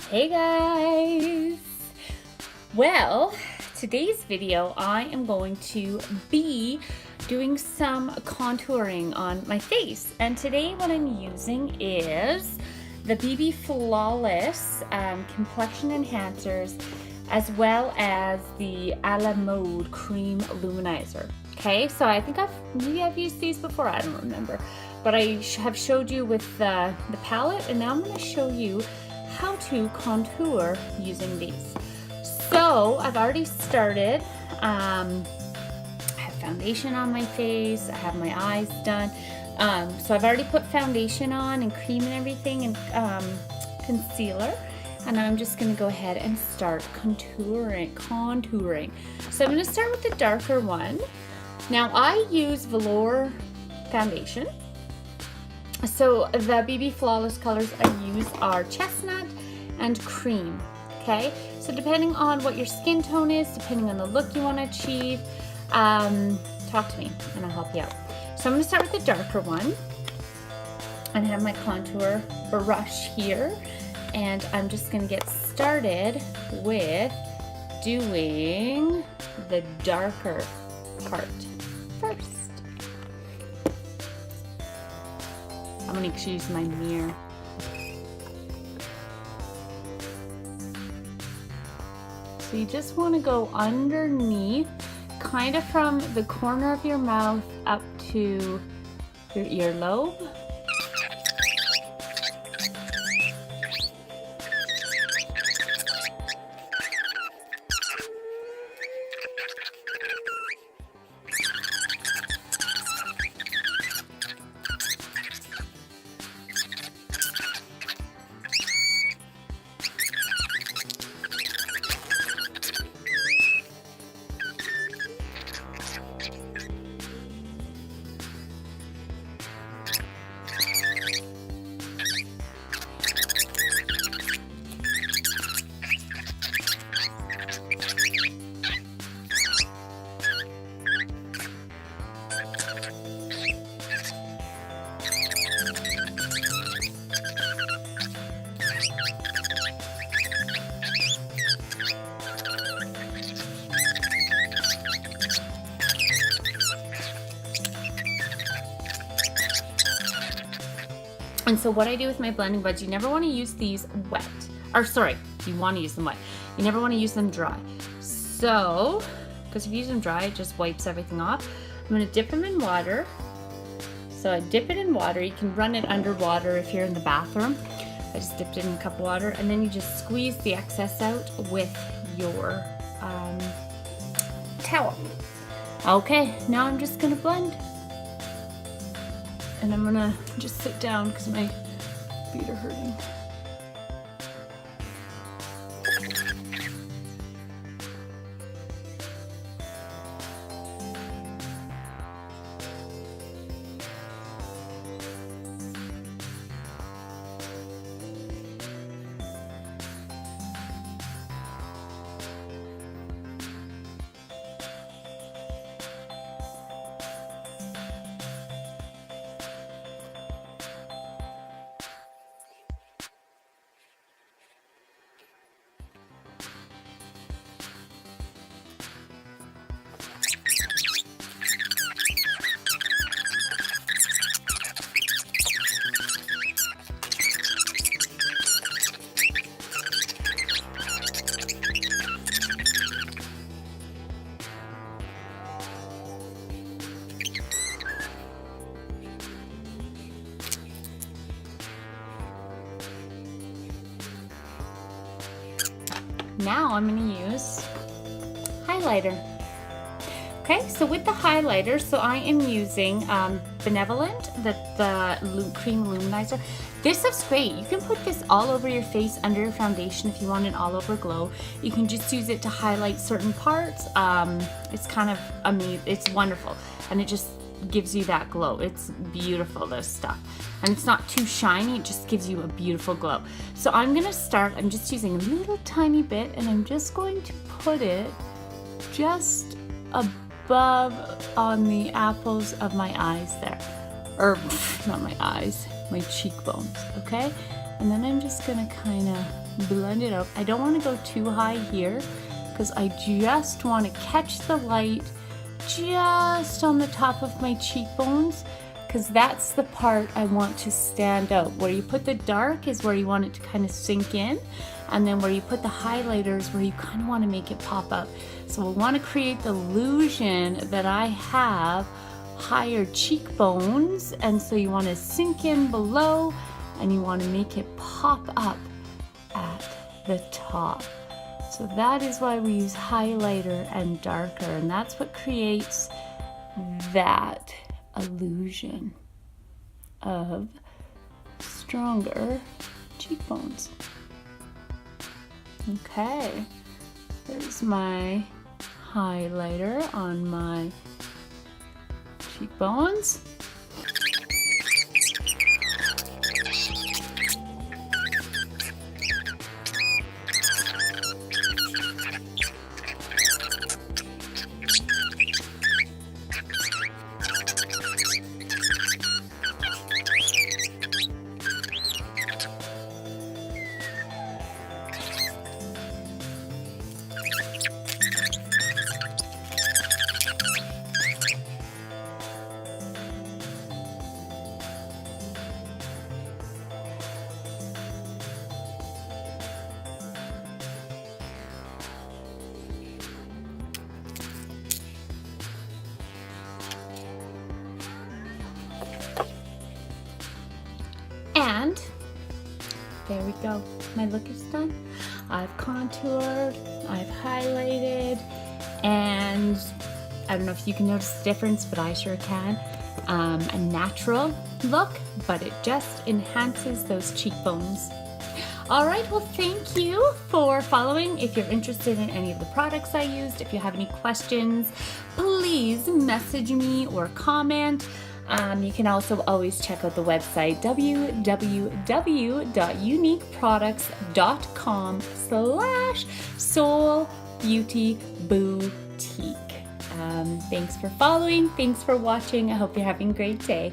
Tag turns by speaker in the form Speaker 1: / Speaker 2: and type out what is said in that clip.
Speaker 1: Hey guys! Well, today's video I am going to be doing some contouring on my face, and today what I'm using is the BB Flawless complexion enhancers as well as the A La Mode cream luminizer. Okay, so I think maybe I've used these before, I don't remember, but I have showed you with the palette, and now I'm going to show you how to contour using these. So I've already started. I have foundation on my face, I have my eyes done. So I've already put foundation on and cream and everything, and concealer. And I'm just going to go ahead and start contouring. So I'm going to start with the darker one. Now I use Velour foundation. So the BB Flawless colors I use are chestnut and cream. Okay, so depending on what your skin tone is, depending on the look you want to achieve, talk to me and I'll help you out. So I'm going to start with the darker one, and I have my contour brush here, and I'm just going to get started with doing the darker part first. I'm going to use my mirror. So you just want to go underneath, kind of from the corner of your mouth up to your earlobe. And so what I do with my blending buds, you never want to use these wet. Or sorry, you want to use them wet. You never want to use them dry. So, because if you use them dry, it just wipes everything off. I'm going to dip them in water. So I dip it in water. You can run it underwater if you're in the bathroom. I just dipped it in a cup of water, and then you just squeeze the excess out with your towel. Okay, now I'm just going to blend. And I'm gonna just sit down because my feet are hurting. Now I'm going to use highlighter. Okay, so with the highlighter, so I am using Benevolent, the cream luminizer. This stuff's great. You can put this all over your face under your foundation if you want an all-over glow. You can just use it to highlight certain parts. It's kind of amazing. It's wonderful, and it just gives you that glow. It's beautiful, this stuff, and it's not too shiny. It just gives you a beautiful glow. So I'm gonna start. I'm just using a little tiny bit, and I'm just going to put it just above on the apples of my eyes there, not my eyes, my cheekbones, okay? And then I'm just gonna kind of blend it out. I don't want to go too high here because I just want to catch the light just on the top of my cheekbones, because that's the part I want to stand out. Where you put the dark is where you want it to kind of sink in, and then where you put the highlighters where you kind of want to make it pop up. So we want to create the illusion that I have higher cheekbones, and so you want to sink in below and you want to make it pop up at the top. So that is why we use highlighter and darker, and that's what creates that illusion of stronger cheekbones. Okay, there's my highlighter on my cheekbones. And there we go. My look is done. I've contoured, I've highlighted, and I don't know if you can notice the difference, but I sure can. A natural look, but it just enhances those cheekbones. All right, well, thank you for following. If you're interested in any of the products I used, if you have any questions, please message me or comment. You can also always check out the website www.uniqueproducts.com/soulbeautyboutique. Thanks for following. Thanks for watching. I hope you're having a great day.